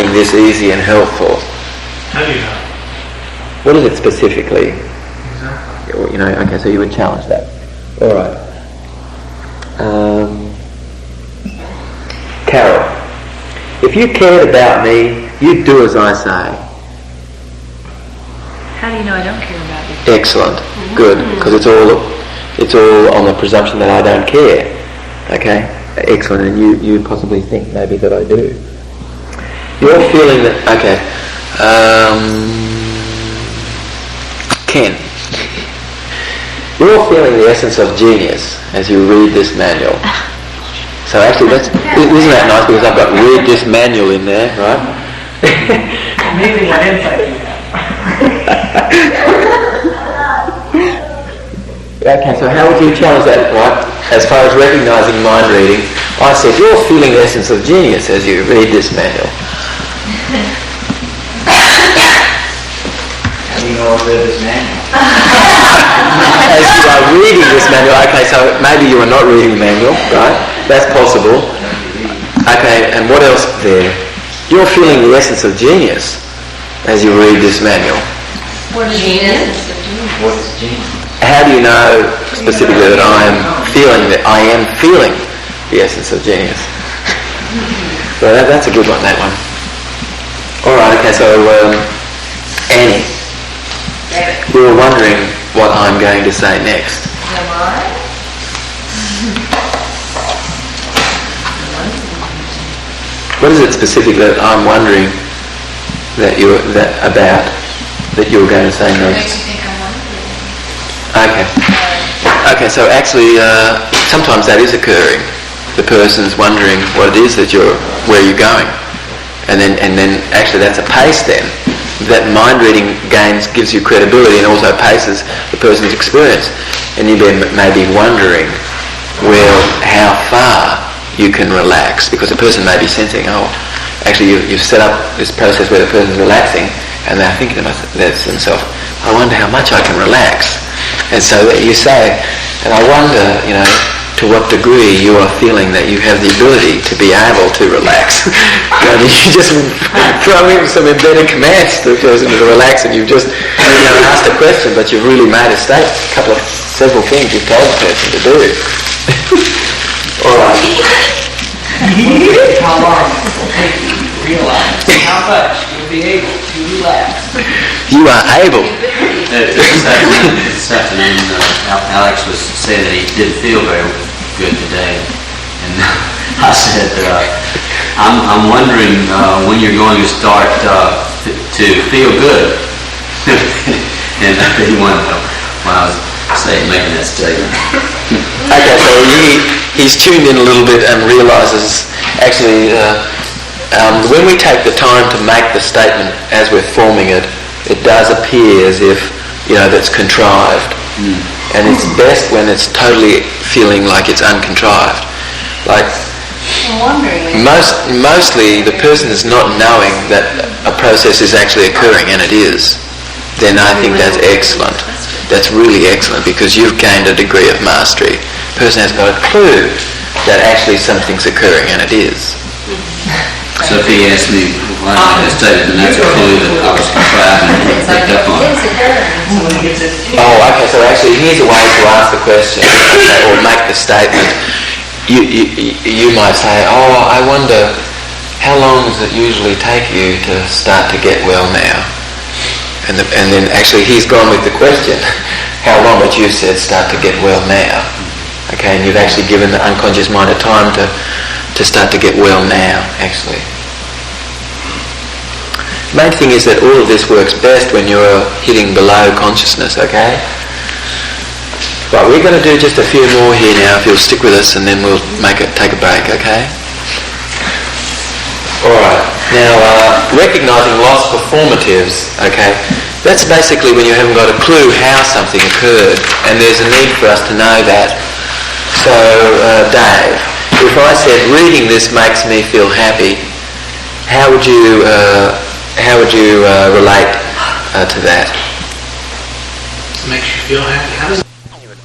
finding this easy and helpful? How do you know? What is it specifically? Exactly. You know, okay, so you would challenge that. All right. Carol, if you cared about me, you'd do as I say. How do you know I don't care about you? Excellent. Good. Because it's all on the presumption that I don't care. Okay? Excellent. And you possibly think maybe that I do. You're feeling that... Okay. Ken. You're feeling the essence of genius as you read this manual. So actually, isn't that nice? Because I've got read this manual in there, right? Amazing what insight you have. Okay, so how would you challenge that, right? As far as recognising mind reading, I said you're feeling the essence of genius as you read this manual. How do you know I read this manual? As you are reading this manual, okay, so maybe you are not reading the manual, right? That's possible. Okay, and what else there? You're feeling the essence of genius as you read this manual. What is genius? What is genius? How do you know specifically that I am feeling the essence of genius? So that's a good one, that one. Alright, okay, so Annie, you were wondering what I'm going to say next. Am I? What is it specifically that I'm wondering that you're going to say What makes next? you think I'm wondering? Okay, so actually sometimes that is occurring. The person's wondering what it is that where you're going. And then actually that's a pace then. That mind reading gives you credibility and also paces the person's experience. And you may be wondering, well, how far you can relax, because the person may be sensing, actually you've set up this process where the person's relaxing and they're thinking to themselves, I wonder how much I can relax. And so that you say, and I wonder, to what degree you are feeling that you have the ability to be able to relax. You just throw in some embedded commands to the person to relax, and you've just asked a question, but you've really made several things you've told the person to do. All right. How long will it take you to realize how much you'll be able to relax? You are able. This afternoon, Alex was saying that he didn't feel very good today, and I said, I'm wondering when you're going to start to feel good. And he wanted to know when I was making that statement. Okay, so he's tuned in a little bit and realises actually when we take the time to make the statement as we're forming it, it does appear as if that's contrived. And it's best when it's totally feeling like it's uncontrived. Like mostly the person is not knowing that a process is actually occurring, and it is. Then I think that's excellent. That's really excellent, because you've gained a degree of mastery. The person has got a clue that actually something's occurring, and it is. So if he asked me why I had stated, then that's a clue that I was contriving and picked up on. Oh, okay, so actually here's a way to ask the question, or make the statement. You might say, I wonder, how long does it usually take you to start to get well now? And then actually he's gone with the question, how long, but you said start to get well now. Okay, and you've actually given the unconscious mind a time to start to get well now, actually. The main thing is that all of this works best when you're hitting below consciousness, okay? Right, we're going to do just a few more here now, if you'll stick with us, and then we'll take a break, okay? Alright, now recognising lost performatives, okay? That's basically when you haven't got a clue how something occurred, and there's a need for us to know that. So, Dave, if I said reading this makes me feel happy, how would you relate to that? Makes you feel happy. How does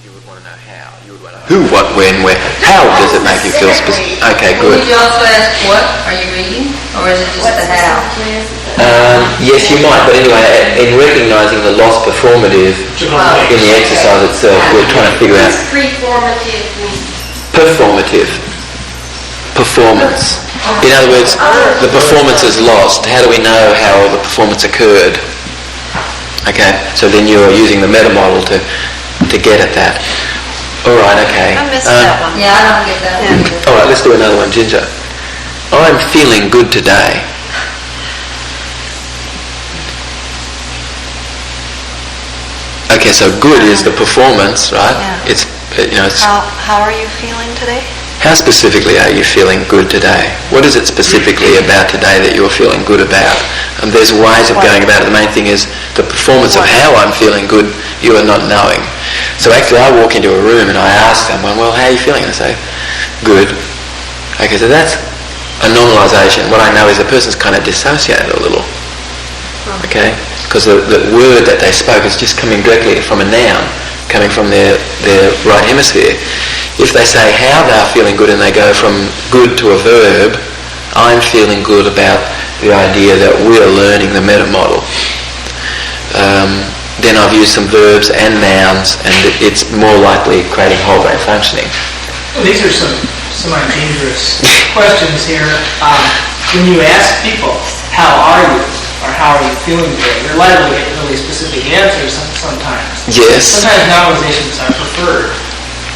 You would want to know how. You would want to know who, what, when, where. How does it make you feel specific? Okay, good. Would you also ask, what are you reading? Or is it just the how? Yes, you might, but anyway, in recognising the lost performative in the exercise itself, we're trying to figure out Preformative means performative. Performance. In other words, the performance is lost. How do we know how the performance occurred? Okay, so then you're using the meta model to get at that. All right, okay. I missed that one. Yeah, I don't get that one either. All right, let's do another one, Ginger. I'm feeling good today. Okay, so good is the performance, right? Yeah. It's it's How are you feeling today? how specifically are you feeling good today? What is it specifically about today that you're feeling good about? And there's ways of going about it. The main thing is the performance of how I'm feeling good, you are not knowing. So actually I walk into a room and I ask someone, well, how are you feeling? And I say, good. Okay, so that's a normalisation. What I know is the person's kind of dissociated a little. Okay? Because the word that they spoke is just coming directly from a noun, coming from their right hemisphere. If they say how they're feeling good and they go from good to a verb, I'm feeling good about the idea that we're learning the meta model. Then I've used some verbs and nouns, and it's more likely creating whole brain functioning. Well, these are some semi-dangerous questions here. When you ask people, how are you, or how are you feeling today, you're liable to get really specific answers sometimes. Yes. Sometimes nominalizations are preferred,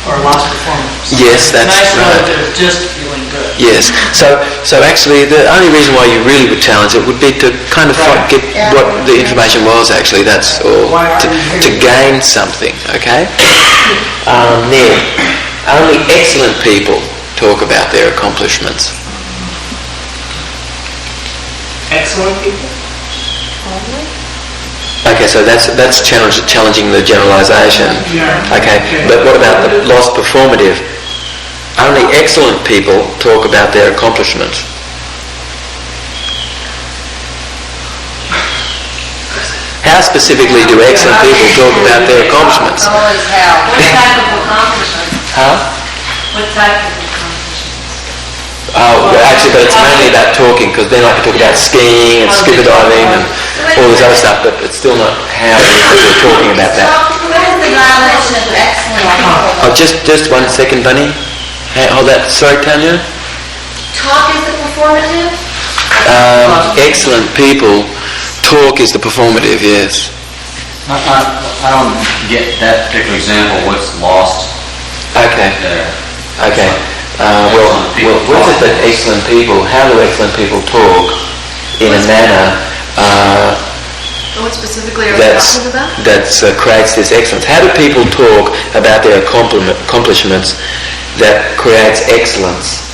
or lost performance. Yes, that's nice right. relative of just feeling good. Yes. So actually, the only reason why you really would challenge it would be to kind of get what the information was actually. That's all. To gain something. Okay. Now, only excellent people talk about their accomplishments. Excellent people? Okay, so that's challenging the generalisation. Okay, but what about the lost performative? Only excellent people talk about their accomplishments. How specifically do excellent people talk about their accomplishments? Always how. What type of accomplishment? Huh? What type of accomplishment? Oh, well, actually, but it's mainly about talking, because then I can talk about skiing and scuba diving and all this other stuff, but it's still not how we're talking about that. What is the violation of excellent? Oh, just 1 second, Bunny. Hey, hold that. Sorry, Tanya. talk is the performative? Excellent people. Talk is the performative, yes. I don't get that particular example. What's lost Okay. there? Okay. What's it that excellent people, how do excellent people talk in a manner What specifically are we talking about? that creates this excellence? How do people talk about their accomplishments that creates excellence?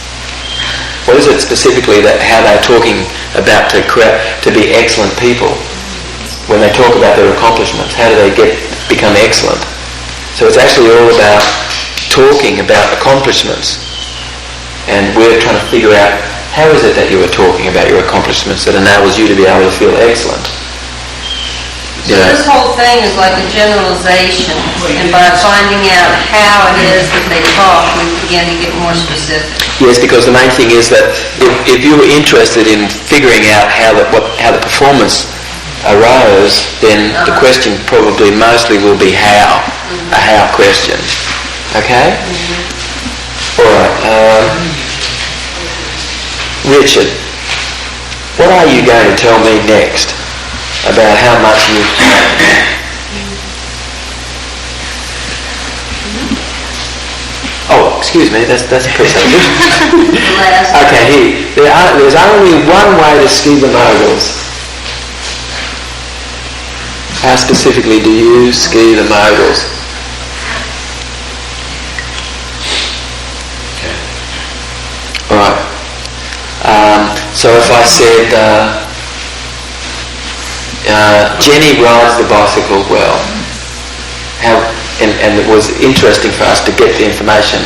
What is it specifically that how they're talking about to be excellent people? When they talk about their accomplishments, how do they become excellent? So it's actually all about talking about accomplishments. And we're trying to figure out how is it that you are talking about your accomplishments that enables you to be able to feel excellent. So this whole thing is like a generalization, and by finding out how it is that they talk, we begin to get more specific. Yes, because the main thing is that if you were interested in figuring out how the performance arose, then the question probably mostly will be how, a how question. Okay? All right. Richard, what are you going to tell me next about how much you've changed? Oh, excuse me, that's pre-subject. Okay, here. There's only one way to ski the moguls. How specifically do you ski the moguls? Okay. All right. So if I said, Jenny rides the bicycle well, and it was interesting for us to get the information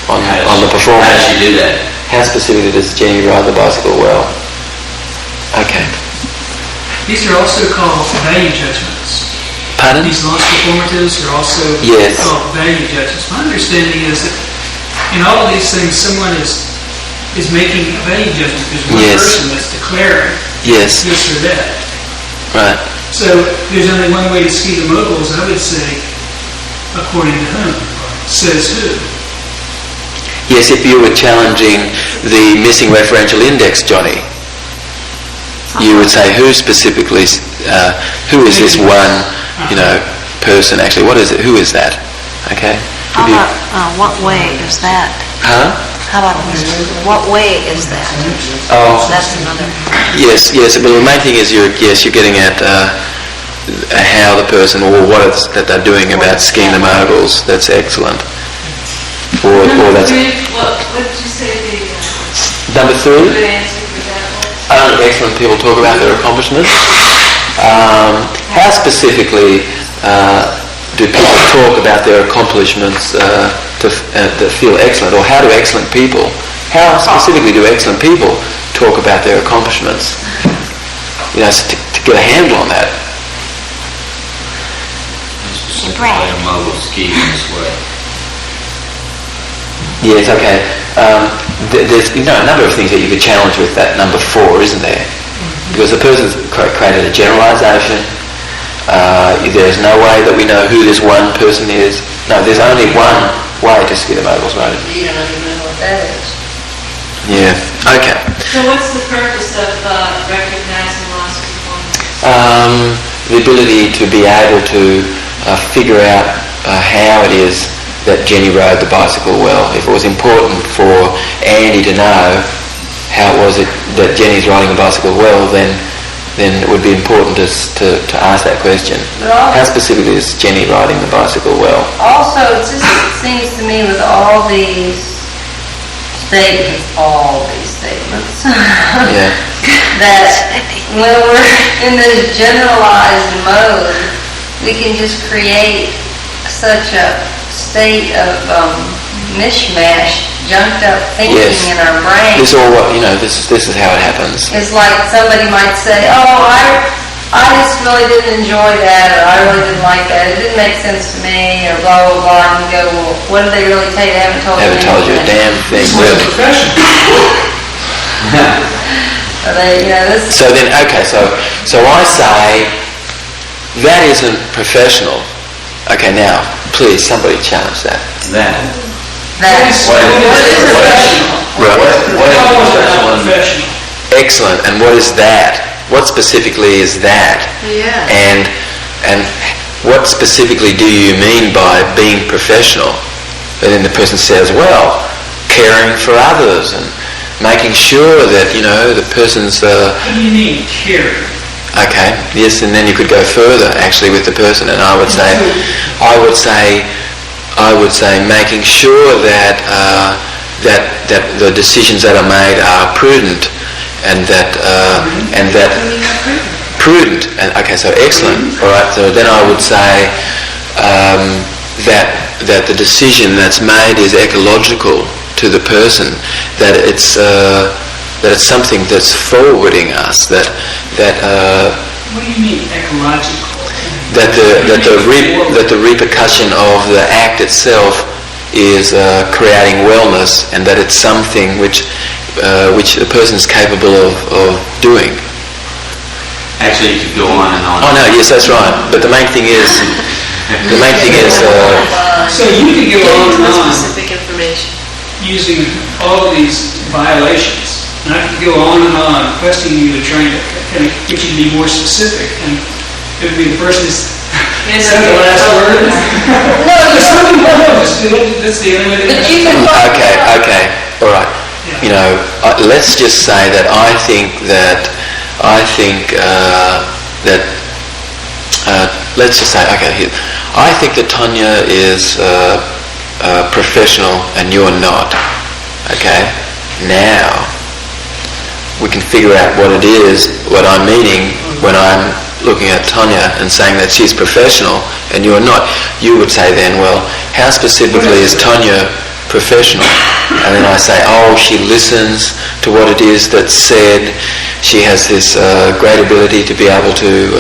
on the performance. How does she do that? How specifically does Jenny ride the bicycle well? Okay. These are also called value judgments. Pardon? These lost performatives are also Yes. called value judgments. My understanding is that in all of these things, someone is is making any difference. There's one Yes. person that's declaring Yes. this or that. Right. So there's only one way to see the moguls, I would say, according to whom? Says who? Yes, if you were challenging the missing referential index, Johnny, you would say who specifically, who is this one, person actually? What is it? Who is that? Okay. How about, what way is that? Huh? How about, what way is that? Oh. That's another. Yes. But the main thing is you're getting at how the person or what it's that they're doing about skiing the moguls. That's excellent. Or that's What did you say the number 3. good answer for that was? Only excellent people talk about their accomplishments. How specifically do people talk about their accomplishments that feel excellent, or how specifically do excellent people talk about their accomplishments? To get a handle on that. Specifically, a mogul skiing this way. Yes, okay. There's a number of things that you could challenge with that number 4, isn't there? Because the person's created a generalisation. There's no way that we know who this one person is. No, there's only one way to ski the moguls, right? You don't even know what that is. Yeah, okay. So what's the purpose of recognizing lost performance? The ability to be able to figure out how it is that Jenny rode the bicycle well. If it was important for Andy to know how it was that Jenny's riding the bicycle well, then it would be important to ask that question. How specifically is Jenny riding the bicycle well? Also, it seems to me with all these statements, Yeah. that when we're in this generalized mode, we can just create such a state of mishmash, junked up thinking Yes. in our brain. This all this is how it happens. It's like somebody might say, I just really didn't enjoy that, or I really didn't like that, it didn't make sense to me, or blah, blah, blah, and you go, well, what did they really tell you? They haven't told Haven't told you a anything. damn thing, It's like a really. profession. Or they, this So then, okay, so I say that isn't professional. Okay, now, please, somebody challenge that. that's What is professional? Right. How is that professional? Excellent. And what is that? What specifically is that? Yeah. And what specifically do you mean by being professional? And then the person says, well, caring for others and making sure that, the person's... What do you mean, caring? Okay, yes, and then you could go further actually with the person, and I would say making sure that that the decisions that are made are prudent, and that prudent. And okay, so excellent. All right, so then I would say that the decision that's made is ecological to the person, that it's something that's forwarding us, that What do you mean, ecological? that the repercussion of the act itself is creating wellness, and that it's something which the person is capable of doing. Actually, you could go on and on. Oh no, yes, that's right. But the main thing is, So you could go on and on Specific information. using all of these violations. And I could go on and on requesting you to try to kind of get you to be more specific. And it would be the person who's said the last word. That's the only way to do But you it. can okay, all right. Let's just say that I think that let's just say, okay, here. I think that Tanya is professional and you're not. Okay? Now, we can figure out what it is, what I'm meaning when I'm looking at Tanya and saying that she's professional and you're not. You would say then, well, how specifically is Tanya professional? And then I say, she listens to what it is that's said. She has this great ability to be able to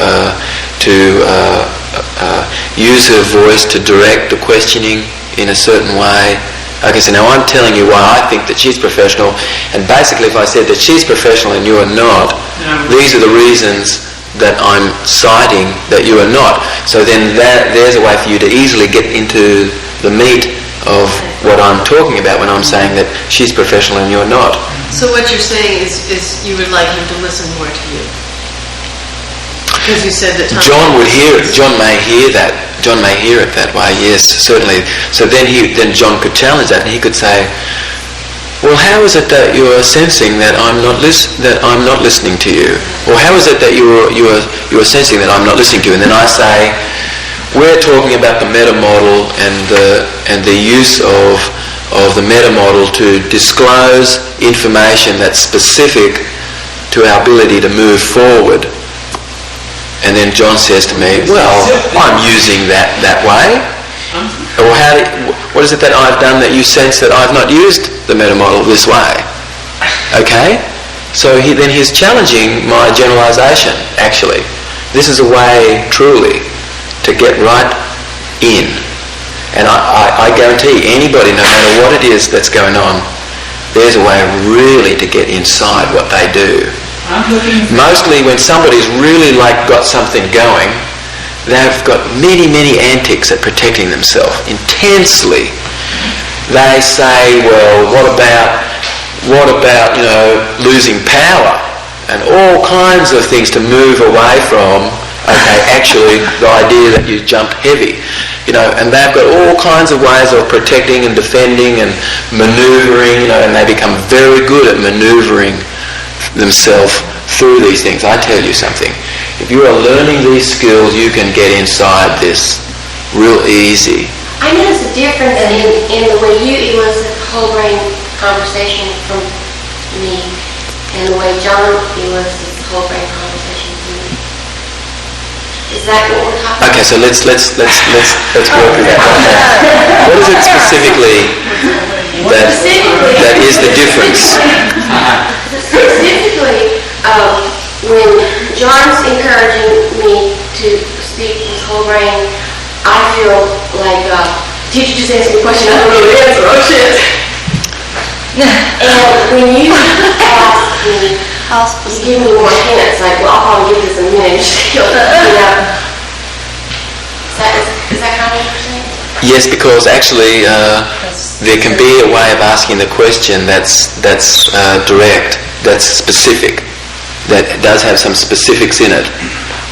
use her voice to direct the questioning in a certain way. Okay, so now I'm telling you why I think that she's professional, and basically if I said that she's professional and you are not, these are the reasons that I'm citing that you are not. So then there's a way for you to easily get into the meat of what I'm talking about when I'm saying that she's professional and you're not. So what you're saying is you would like him to listen more to you? Because you said that John would hear it. John may hear that. John may hear it that way. Yes, certainly. So then John could challenge that, and he could say, "Well, how is it that you're sensing that I'm not listening to you? Or how is it that you're sensing that I'm not listening to you?" And then I say, "We're talking about the meta model and the use of the meta model to disclose information that's specific to our ability to move forward." And then John says to me, "Well, I'm using that way." Or what is it that I've done that you sense that I've not used the meta model this way? Okay? So then he's challenging my generalization, actually. This is a way, truly, to get right in. And I guarantee anybody, no matter what it is that's going on, there's a way really to get inside what they do. Mostly when somebody's really got something going, they've got many, many antics at protecting themselves intensely. They say, "Well, what about losing power?" and all kinds of things to move away from. Okay, actually, the idea that you jumped heavy, and they've got all kinds of ways of protecting and defending and manoeuvring, and they become very good at manoeuvring themselves through these things. I tell you something, if you are learning these skills, you can get inside this real easy. I noticed a difference in the way you elicit whole brain conversation from me and the way John elicits whole brain conversation from me. Is that what we're talking about? Okay, so let's work with that right now. What is it specifically that is the difference? Specifically, when John's encouraging me to speak with whole brain, I feel like, teacher just asked me a question, I don't know the answer, oh shit. And when you ask me, you give me more hints, like, well, I'll probably give this a minute, Is that kind of what you're saying? Yes, because actually there can be a way of asking the question that's direct, that's specific, that does have some specifics in it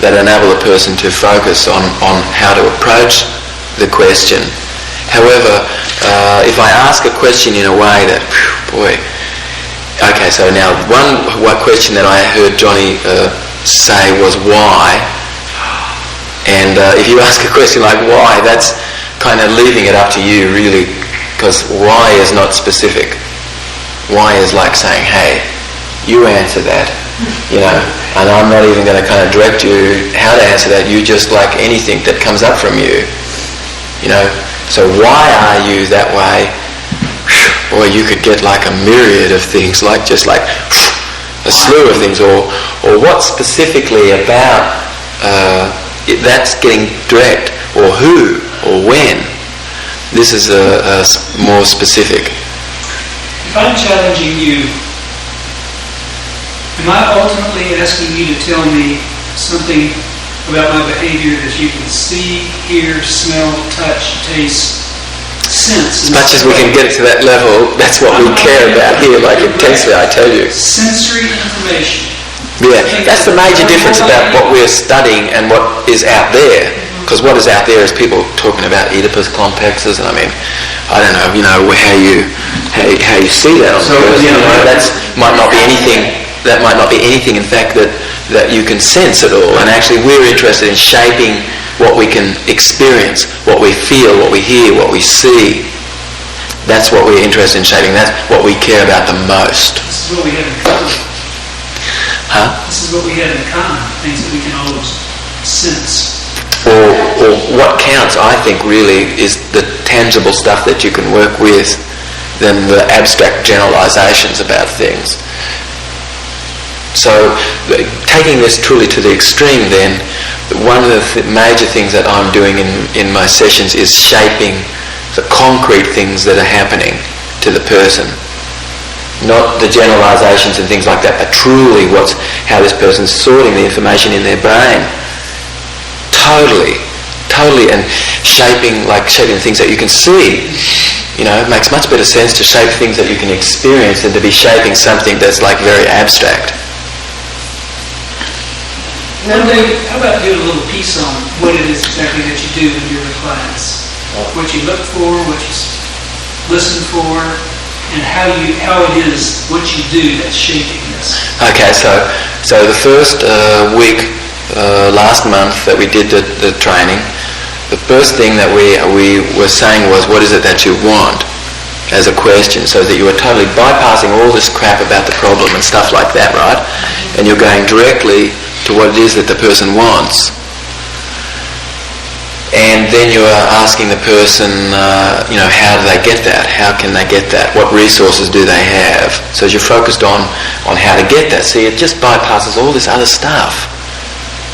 that enable a person to focus on how to approach the question. However, if I ask a question in a way that, okay, so now one question that I heard Johnny say was why, and if you ask a question like why, that's kind of leaving it up to you really, because why is not specific. Why is like saying, "Hey, you answer that," and I'm not even going to kind of direct you how to answer that. You just like anything that comes up from you, So why are you that way? Or you could get like a myriad of things, just like a slew of things, or what specifically about that's getting direct, or who, or when. This is a more specific. If I'm challenging you, am I ultimately asking you to tell me something about my behavior that you can see, hear, smell, touch, taste, sense? As much as we can get to that level, that's what we care about here, intensely, I tell you. Sensory information. Yeah, that's the major difference about what we're studying and what is out there. Because what is out there is people talking about Oedipus complexes, and I don't know, how you see that on the person. That might not be anything. That might not be anything, in fact, that you can sense at all. And actually, we're interested in shaping what we can experience, what we feel, what we hear, what we see. That's what we're interested in shaping. That's what we care about the most. This is what we have in common. Huh? This is what we have in common, things that we can always sense. Or what counts, I think, really is the tangible stuff that you can work with than the abstract generalizations about things. So taking this truly to the extreme then, one of the major things that I'm doing in my sessions is shaping the concrete things that are happening to the person. Not the generalizations and things like that, but truly how this person's sorting the information in their brain. Totally, and shaping things that you can see. You know, it makes much better sense to shape things that you can experience than to be shaping something that's very abstract. How about doing a little piece on what it is exactly that you do when you're with clients? What you look for, what you listen for, and how it is what you do that's shaping this. Okay, so the first week last month that we did the training, the first thing that we were saying was, what is it that you want, as a question, so that you were totally bypassing all this crap about the problem and stuff like that, right? And you're going directly to what it is that the person wants. And then you are asking the person, how do they get that? How can they get that? What resources do they have? So as you're focused on how to get that, see, it just bypasses all this other stuff.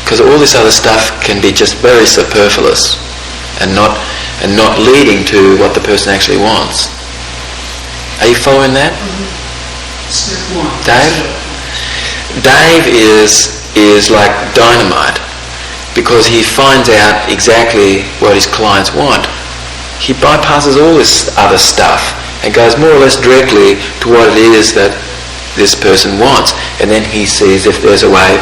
Because all this other stuff can be just very superfluous and not leading to what the person actually wants. Are you following that? Step one. Dave is like dynamite, because he finds out exactly what his clients want. He bypasses all this other stuff and goes more or less directly to what it is that this person wants. And then he sees if there's a way,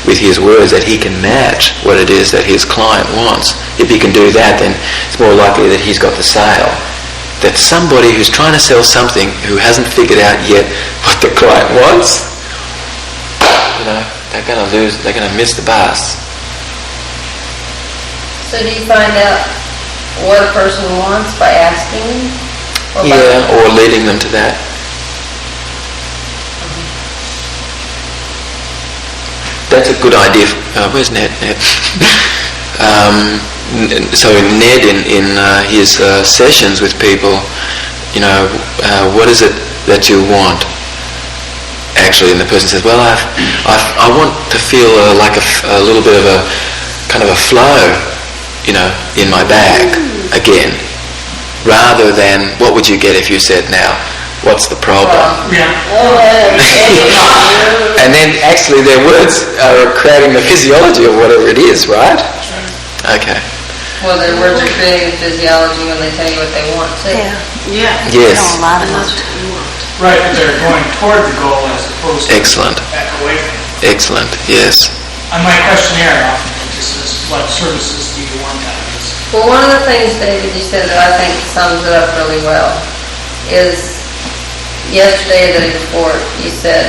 with his words, that he can match what it is that his client wants. If he can do that, then it's more likely that he's got the sale. That somebody who's trying to sell something who hasn't figured out yet what the client wants, they're going to lose, they're going to miss the bus. So do you find out what a person wants by asking them? Or leading them to that. That's a good idea. Where's Ned? So Ned in his sessions with people, what is it that you want? Actually, and the person says, well, I want to feel like a little bit of a kind of a flow, in my bag again, rather than what would you get if you said, now, what's the problem? And then actually their words are creating the physiology of whatever it is, right? Okay. Well, their words are creating the physiology when they tell you what they want too. Yeah. Yes. A lot of those. Right, but they're going toward the goal as opposed to Excellent. back away from it. Excellent. Yes. On my questionnaire, often it just says, what services do you want out of this? Well, one of the things, David, you said that I think sums it up really well is yesterday or the day before you said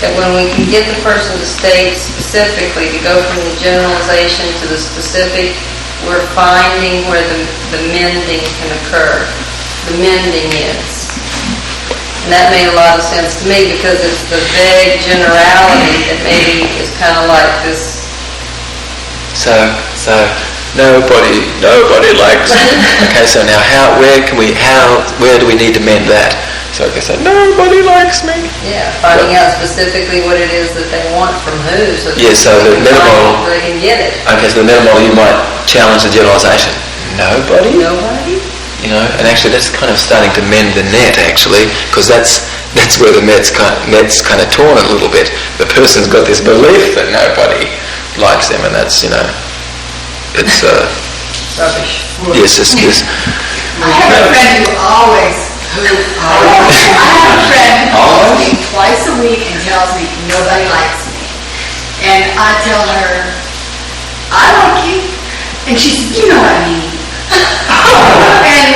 that when we can get the person to state specifically, to go from the generalization to the specific, we're finding where the mending can occur. The mending is. And that made a lot of sense to me because it's the vague generality that maybe is kind of like this. So nobody likes me. Okay, so now where do we need to mend that? So I say, nobody likes me. Yeah, finding out specifically what it is that they want from who, so that so the meta-model, they can get it. Okay, so the meta-model, you might challenge the generalization. Nobody? Nobody? And actually that's kind of starting to mend the net, actually, because that's where the net's kind of torn a little bit. The person's got this belief that nobody likes them, and that's, it's Rubbish. yes, it's I have a friend who always calls me twice a week and tells me nobody likes me. And I tell her, I like you. And she says, you know what I mean. And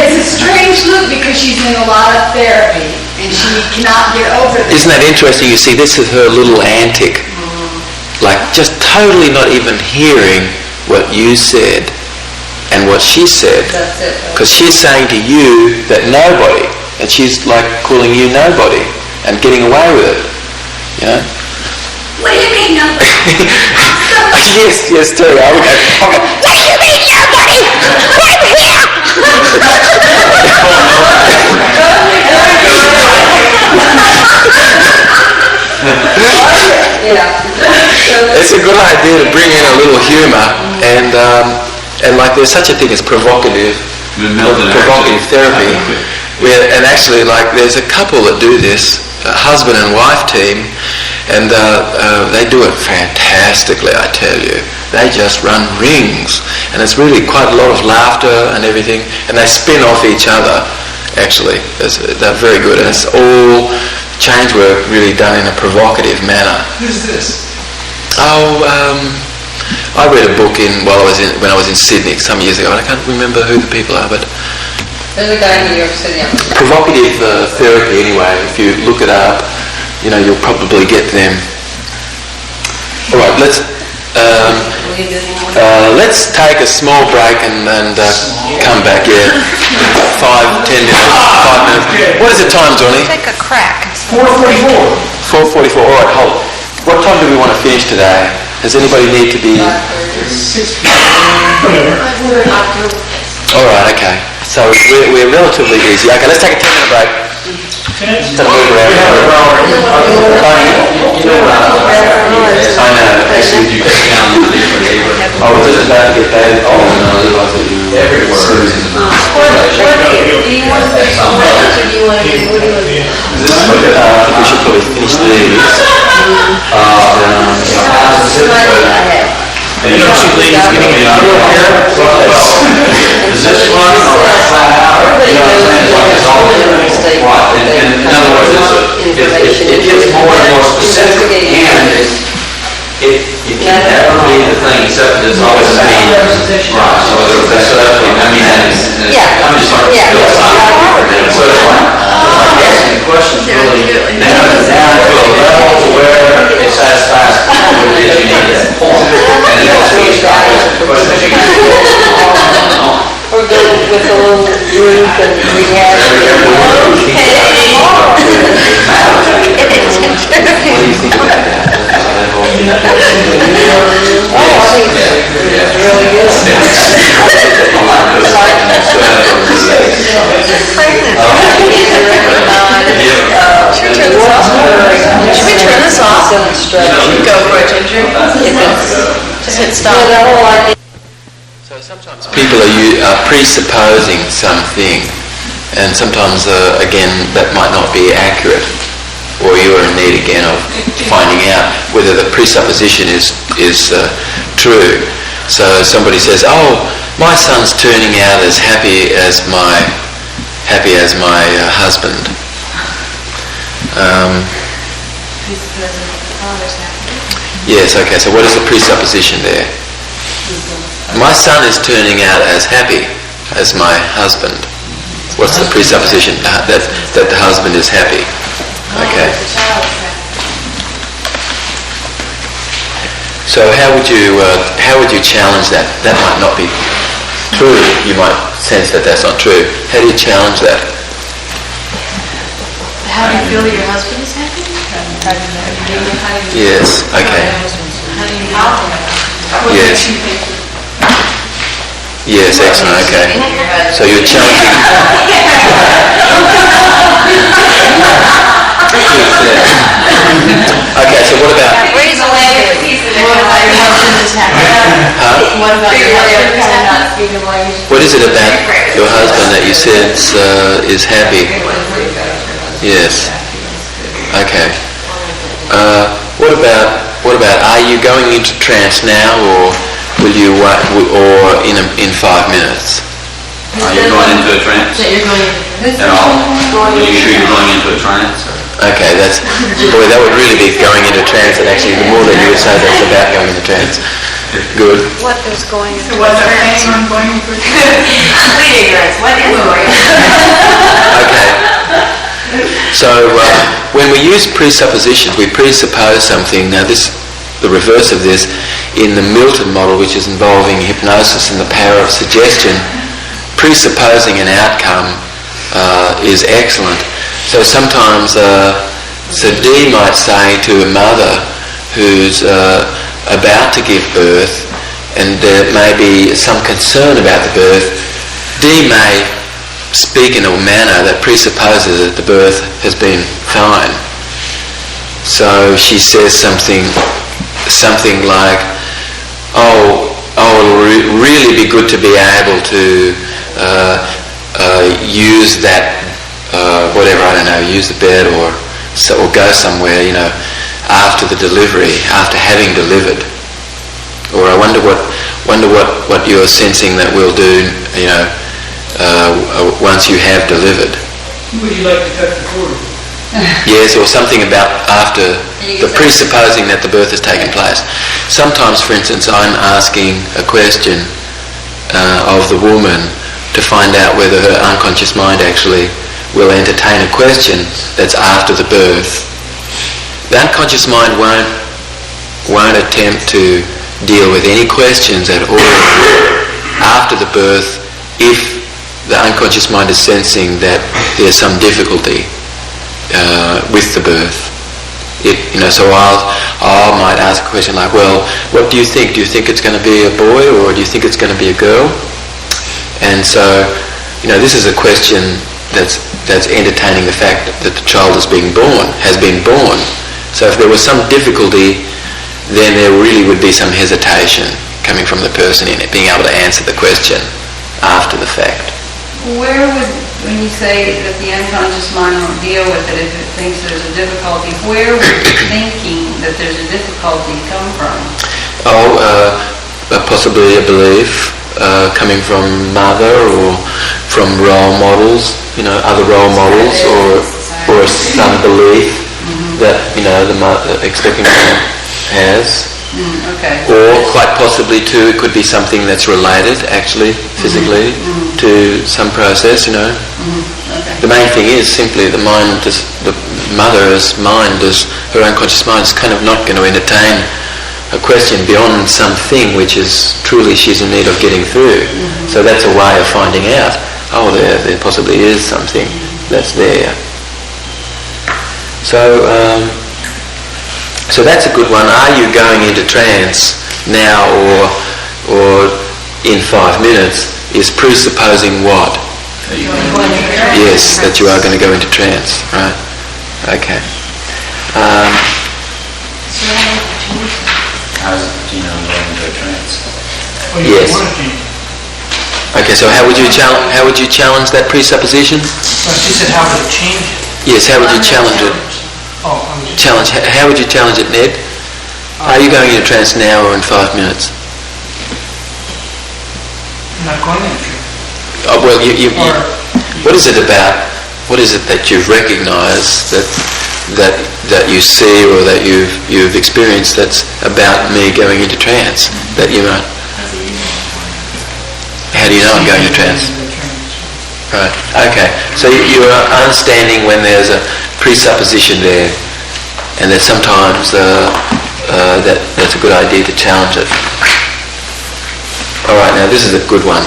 it's a strange look because she's in a lot of therapy and she cannot get over this. Isn't that interesting? You see, this is her little antic. Like just totally not even hearing what you said and what she said. That's it. Because she's saying to you that nobody, and she's like calling you nobody and getting away with it. What do you mean nobody? Yes, Terry. I would go, what do you mean nobody? I'm here! It's a good idea to bring in a little humour, and like there's such a thing as provocative provocative therapy. And actually, like, there's a couple that do this, a husband and wife team, and they do it fantastically, I tell you. They just run rings, and it's really quite a lot of laughter and everything, and they spin off each other, actually. They're very good, and it's all change work really done in a provocative manner. Who's this? Oh, I read a book when I was in Sydney some years ago, and I can't remember who the people are, but There's a guy in New York City. provocative therapy, anyway. If you look it up, you'll probably get them. All right, let's take a small break and come back. Yeah, 5-10 minutes. 5 minutes. What is the time, Johnny? Take a crack. 4:44. 4:44. All right, hold. What time do we want to finish today? Does anybody need to be? 6 All right, okay. So we're relatively easy. Okay, let's take a 10-minute break. Move around. I know. Actually, you get down to the I was just about to get that. no, otherwise it you every word is Do you want to do or do you want to do, what do you want to do? I think we should probably finish these. You don't see ladies getting it on Is this one or flat out? You know what I'm saying? It's all different. Right. And in other words, it gets more and more specific, and it can never be the thing except that it's always the same. Right. So that's what I mean. I'm just like philosophical. So it's like asking questions really narrows it down to a level where it satisfies what it is you need at that point. And then that's when you start asking questions you can Or go with a little group and rehash. What do you think about that? Oh, I think it's really good. Should we turn this off? Go for it, Ginger. Just hit stop. So sometimes people are presupposing something, and sometimes, again, that might not be accurate, or you're in need again of finding out whether the presupposition is true. So somebody says, "Oh, my son's turning out as happy as my husband." Yes. Okay. So what is the presupposition there? My son is turning out as happy as my husband. What's the presupposition? That the husband is happy. Okay. So how would you challenge that? That might not be true. You might sense that that's not true. How do you challenge that? How do you feel that your husband is happy? Yes. Okay. Yes. Yes, excellent, okay. So you're challenging... Okay, so what about... Raise a leg. What about your husband is happy? Huh? What about your husband is happy? What is it about your husband that you sense is happy? Yes. Okay. What about are you going into trance now, or will you in 5 minutes? Are you going into a trance at all? Are you sure you're going into a trance? Okay, that would really be going into trance, and actually the more that you would say that's about going into trance. Good. What is going into What's our thing on going for? Complete ignorance, what is going Okay. So when we use presuppositions, we presuppose something. Now the reverse of this, in the Milton model, which is involving hypnosis and the power of suggestion, presupposing an outcome is excellent. So sometimes, so Dee might say to a mother who's about to give birth, and there may be some concern about the birth, Dee may speak in a manner that presupposes that the birth has been fine. So she says something like, "Oh, it'll really be good to be able to use that, whatever, I don't know, use the bed or go somewhere, after the delivery, after having delivered. Or I wonder what you're sensing that we'll do, once you have delivered. Would you like to cut the cord? Yes, or something about after the presupposing that the birth has taken place. Sometimes, for instance, I'm asking a question of the woman to find out whether her unconscious mind actually will entertain a question that's after the birth. The unconscious mind won't attempt to deal with any questions at all after the birth if the unconscious mind is sensing that there's some difficulty with the birth. So I might ask a question like, well, what do you think? Do you think it's going to be a boy or do you think it's going to be a girl? And so, this is a question that's entertaining the fact that the child has been born. So if there was some difficulty, then there really would be some hesitation coming from the person in it, being able to answer the question after the fact. Where would, when you say that the unconscious mind won't deal with it if it thinks there's a difficulty, where would thinking that there's a difficulty come from? Possibly a belief coming from mother or from role models, other role models, or some belief that the mother expecting mother has. Okay. Or quite possibly too, it could be something that's related actually physically to some process. Okay. The main thing is simply the mother's mind, her unconscious mind is kind of not going to entertain a question beyond something which is truly she's in need of getting through. So that's a way of finding out, there possibly is something that's there. So that's a good one. Are you going into trance now or in 5 minutes is presupposing what? Yes, that you are going to go into trance, right? Okay. How does it going into a trance? Yes. Okay, so how would you challenge that presupposition? Well, she said, how would it change it? Yes, how would you challenge it? How would you challenge it, Ned? Are you going into trance now or in 5 minutes? I'm not going into trance. What is it about? What is it that you've recognised that you see or that you've experienced that's about me going into trance? That you might. How do you know I'm going into trance? Right. Okay. So you are understanding when there's a presupposition there, and that sometimes that's a good idea to challenge it. All right. Now this is a good one.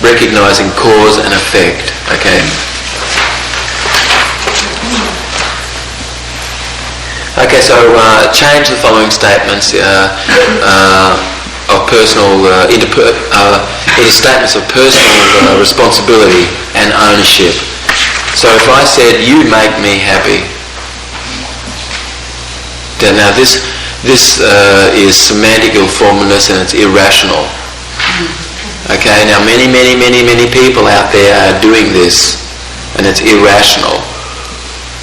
Recognizing cause and effect. Okay. Okay. So change the following statements of personal into statements of personal responsibility and ownership. So if I said, "You make me happy," then now this is semantical formless and it's irrational. Okay, now many people out there are doing this, and it's irrational.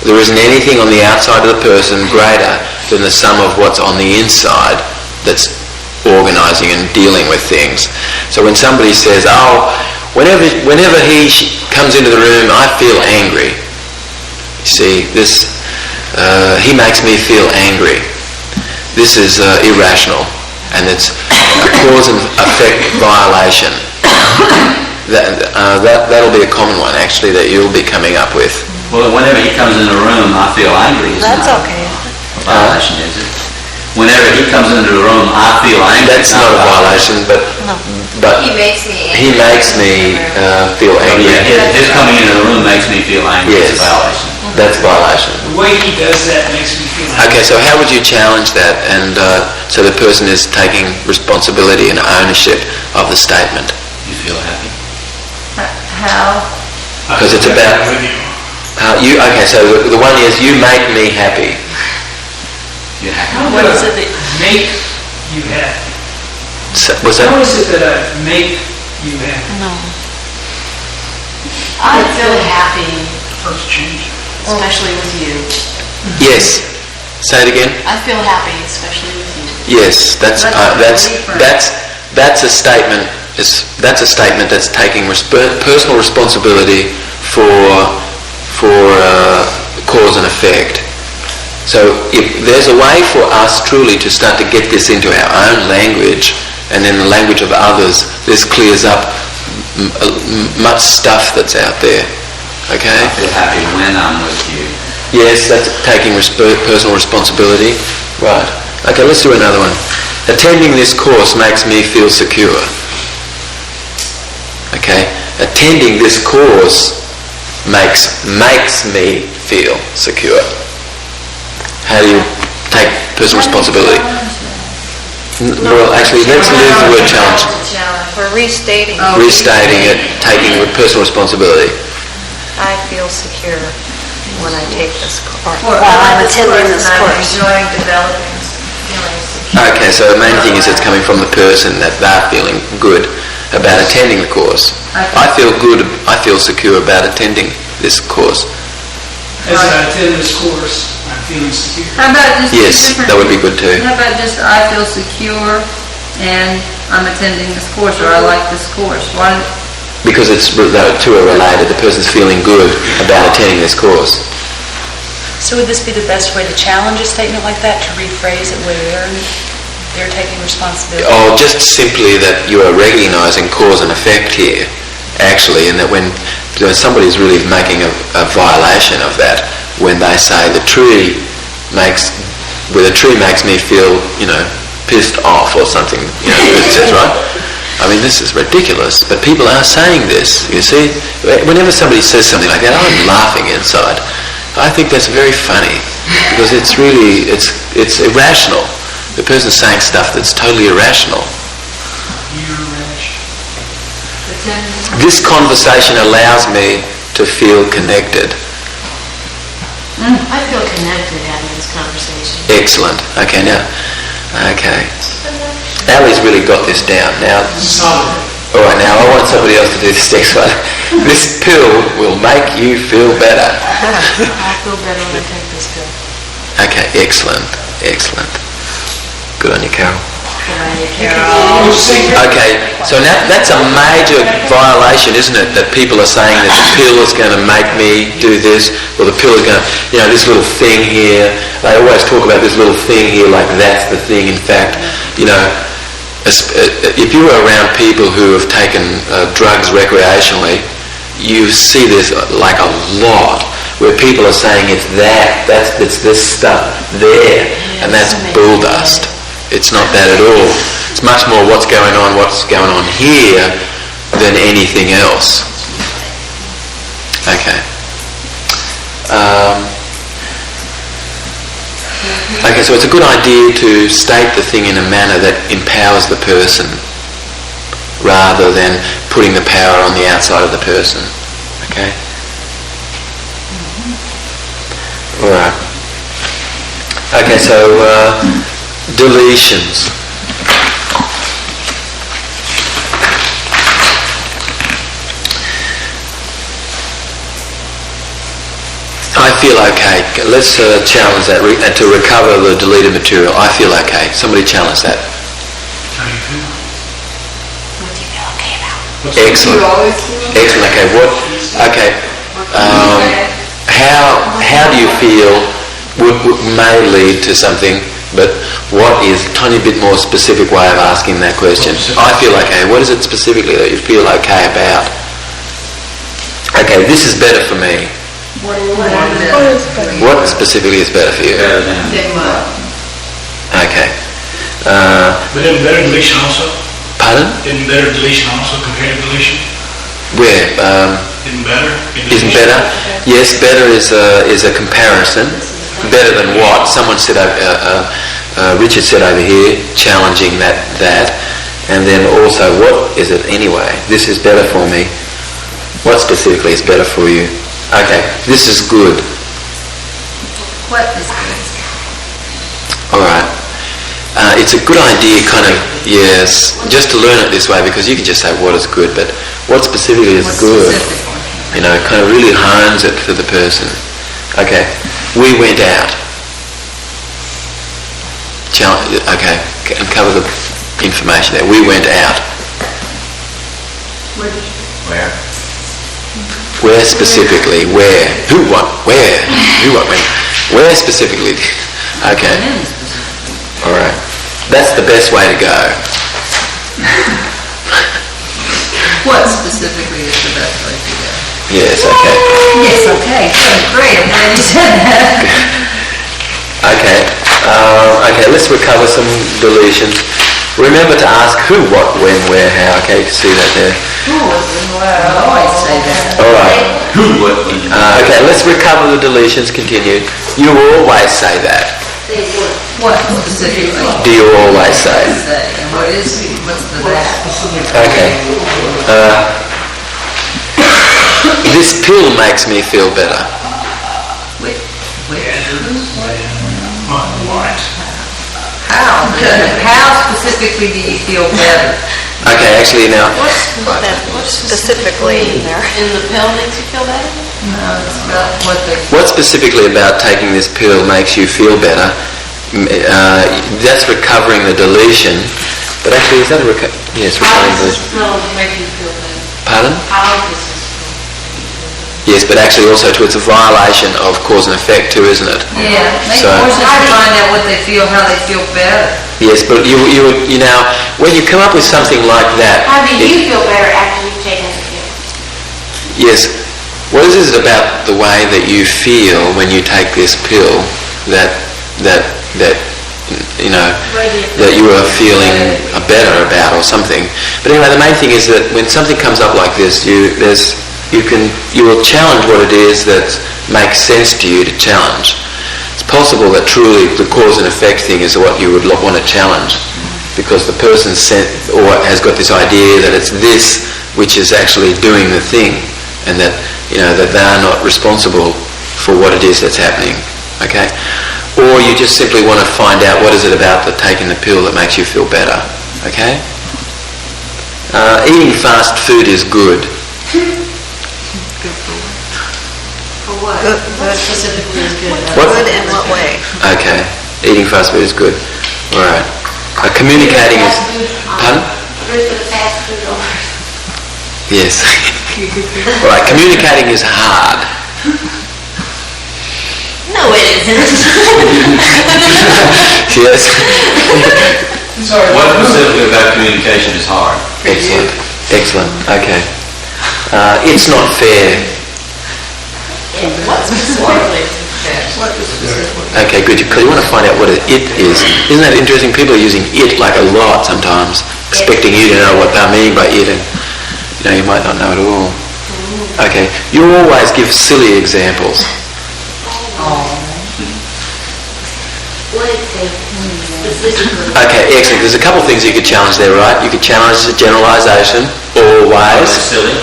There isn't anything on the outside of the person greater than the sum of what's on the inside that's organising and dealing with things. So when somebody says, whenever he comes into the room, I feel angry. You see, he makes me feel angry. This is irrational, and it's a cause and effect violation. That'll be a common one, actually, that you'll be coming up with. Well, whenever he comes in the room, I feel angry. That's okay. A violation, is it? Whenever he comes into the room, I feel angry. That's not a violation, but He makes me he makes me feel angry. Yeah, his coming into the room makes me feel angry. Yes. It's a violation. That's a violation. The way he does that makes me feel Okay, so how would you challenge that, and so the person is taking responsibility and ownership of the statement? You feel happy? How? Because it's about you. Okay, so the one is you make me happy. You're happy. What is it that make you happy? What's that? How is it that I make you happy? No. I feel happy, First change. especially with you. Yes. Say it again. I feel happy, especially with you. Yes, that's a statement. That's a statement that's taking personal responsibility for cause and effect. So if there's a way for us truly to start to get this into our own language and in the language of others, this clears up much stuff that's out there. Okay? I feel happy when I'm with you. Yes, that's taking personal responsibility. Right. Okay, let's do another one. Attending this course makes me feel secure. Okay? Attending this course makes me feel secure. How do you take personal responsibility? Well, actually, let's leave the word challenge. We're restating. Restating it, taking personal responsibility. I feel secure when I take this course. Well, I'm attending this course. enjoying developing feelings secure. Okay, so the main thing is it's coming from the person that they're feeling good about attending the course. I feel good, I feel secure about attending this course. As I attend this course, I'm feeling secure. How about just Yes, different- that would be good too. How about just I feel secure and I'm attending this course, or I like this course? Why? Because the two are related. The person's feeling good about attending this course. So would this be the best way to challenge a statement like that, to rephrase it where they're taking responsibility? Oh, just simply that you are recognising cause and effect here, actually, and that when somebody's really making a violation of that, when they say the tree makes me feel, pissed off or something, that's right. I mean, this is ridiculous, but people are saying this, you see. Whenever somebody says something like that, I'm laughing inside. I think that's very funny, because it's really, it's irrational. The person's saying stuff that's totally irrational. This conversation allows me to feel connected. I feel connected having this conversation. Excellent. Okay, now, Ali's really got this down. Now, all right, now I want somebody else to do this next one. This pill will make you feel better. I feel better when I take this pill. Okay, excellent. Good on you, Carol. Okay, so now that's a major violation, isn't it? That people are saying that the pill is going to make me do this, or the pill is going to, this little thing here. They always talk about this little thing here, like that's the thing. In fact, if you're around people who have taken drugs recreationally, you see this like a lot, where people are saying it's this stuff there, and that's bull dust. It's not that at all. It's much more what's going on here than anything else. Okay. Okay, so it's a good idea to state the thing in a manner that empowers the person rather than putting the power on the outside of the person. Okay? All right. Okay, so deletions. I feel okay. Let's challenge that to recover the deleted material. I feel okay. Somebody challenge that. How do you feel? What do you feel okay about? Excellent. Excellent. Okay. What? Okay. How do you feel may lead to something, but what is a tiny bit more specific way of asking that question? I feel okay. What is it specifically that you feel okay about? Okay, this is better for me. What specifically is better for you? Better than. Okay. But then better deletion also? Pardon? Isn't better deletion also compared to deletion? Where? Isn't better? Isn't better? Yes, better is a comparison. Better than what? Someone said, Richard said over here, challenging that, and then also, what is it anyway? This is better for me. What specifically is better for you? Okay, this is good. What is good? All right. It's a good idea, kind of, yes, just to learn it this way, because you can just say what is good, but what specifically is good? kind of really hones it for the person. Okay, we went out. Okay, and cover the information there. We went out. Where? Where specifically? Where? Who? What? Where? Who? What? When? Where specifically? Okay. All right. That's the best way to go. What specifically is the best way to go? Yes. Okay. Yes, okay. Great, I'm glad you said that. Okay. Okay. Let's recover some deletions. Remember to ask who, what, when, where, how. Okay. You can see that there. I always say that. All right. Who, what, when? Okay. Let's recover the deletions. Continue. You always say that. What specifically? Do you always say? And what's the that? Okay. This pill makes me feel better. How specifically do you feel better? Okay, actually now, What's specifically in there? In the pill makes you feel better? No, it's about what specifically about taking this pill makes you feel better? That's recovering the deletion. But actually, is that a yes, recovering the deletion. Pill make you feel better? Pardon? How does this Yes, but actually also it's a violation of cause and effect too, isn't it? Yeah, make So- forces to find out what they feel, how they feel better. Yes, but you know, when you come up with something like that, How do you feel better after you've taken the pill? yes, what is it about the way that you feel when you take this pill that you know that you are feeling better about or something? But anyway, the main thing is that when something comes up like this, you will challenge what it is that makes sense to you to challenge. It's possible that truly the cause and effect thing is what you would want to challenge, because the person has got this idea that it's this which is actually doing the thing, and that that they are not responsible for what it is that's happening. Okay, or you just simply want to find out what is it about the taking the pill that makes you feel better. Okay, eating fast food is good. For what? What specifically is good? What? Good in what way? Okay, eating fast food is good. All right. Communicating is... Pardon? Good for the fast food orders. Yes. All right, communicating is hard. No, it isn't. Yes. What specifically about communication is hard? Excellent. Excellent. Okay. It's not fair. What specifically? Okay, good. Because you want to find out what it is. Isn't that interesting? People are using it like a lot sometimes, expecting you to know what they mean by it, and you might not know at all. Okay. You always give silly examples. What example? Specifically. Okay, excellent. There's a couple of things you could challenge there, right? You could challenge the generalisation, always. Silly?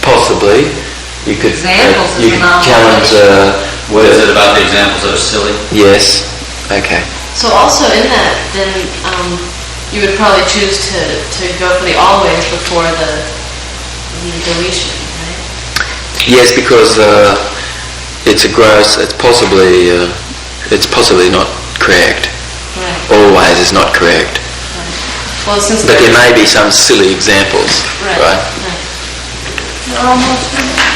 Possibly. You could Examples is you could not challenge. What is it about the examples that are silly? Yes. Okay. So also in that, then you would probably choose to go for the always before the deletion, right? Yes, because it's a gross. It's possibly not correct. Right. Always is not correct. Well, since But there may be some silly examples, right?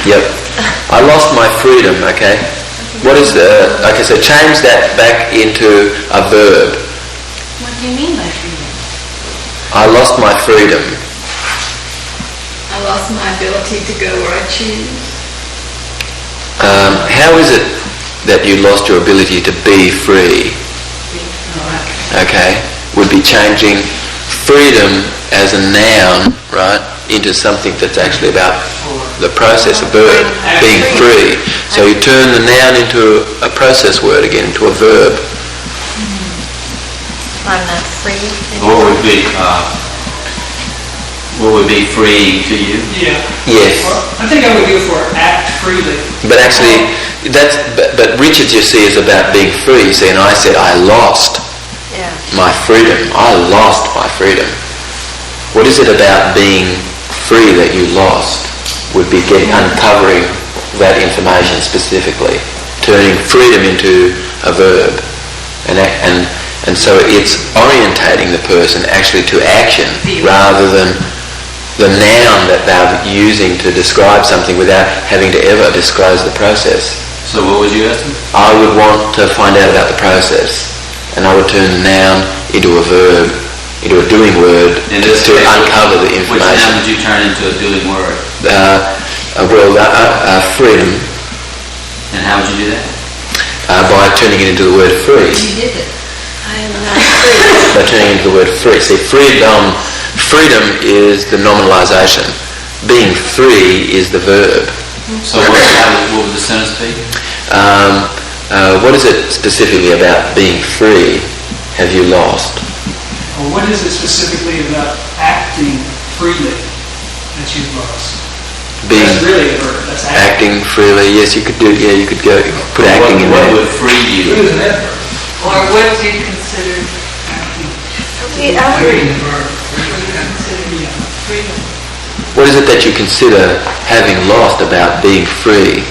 Yep. I lost my freedom. Okay. What is okay? So change that back into a verb. What do you mean by freedom? I lost my freedom. I lost my ability to go where I choose. How is it that you lost your ability to be free? Okay, would be changing freedom as a noun, right, into something that's actually about the process of being free. So you turn the noun into a process word again, into a verb. I'm not free. What would be free to you? Yeah. Yes. I think I would go for act freely. But actually, but Richard, you see, is about being free. See, and I said I lost my freedom. I lost my freedom. What is it about being free that you lost would be uncovering that information specifically, turning freedom into a verb. And so it's orientating the person actually to action rather than the noun that they're using to describe something without having to ever disclose the process. So what would you ask them? I would want to find out about the process, and I would turn the noun into a verb, into a doing word to uncover the information. Which noun would you turn into a doing word? Freedom. And how would you do that? By turning it into the word free. You did it. I am not free. By turning it into the word free. See, freedom is the nominalization. Being free is the verb. So what would the sentence be? What is it specifically about being free have you lost? Or what is it specifically about acting freely that you've lost? That's really a verb. That's acting freely. Yes, you could do. Yeah, you could go put acting in there. What would free you? Or what do you consider freedom? What is it that you consider having lost about being free?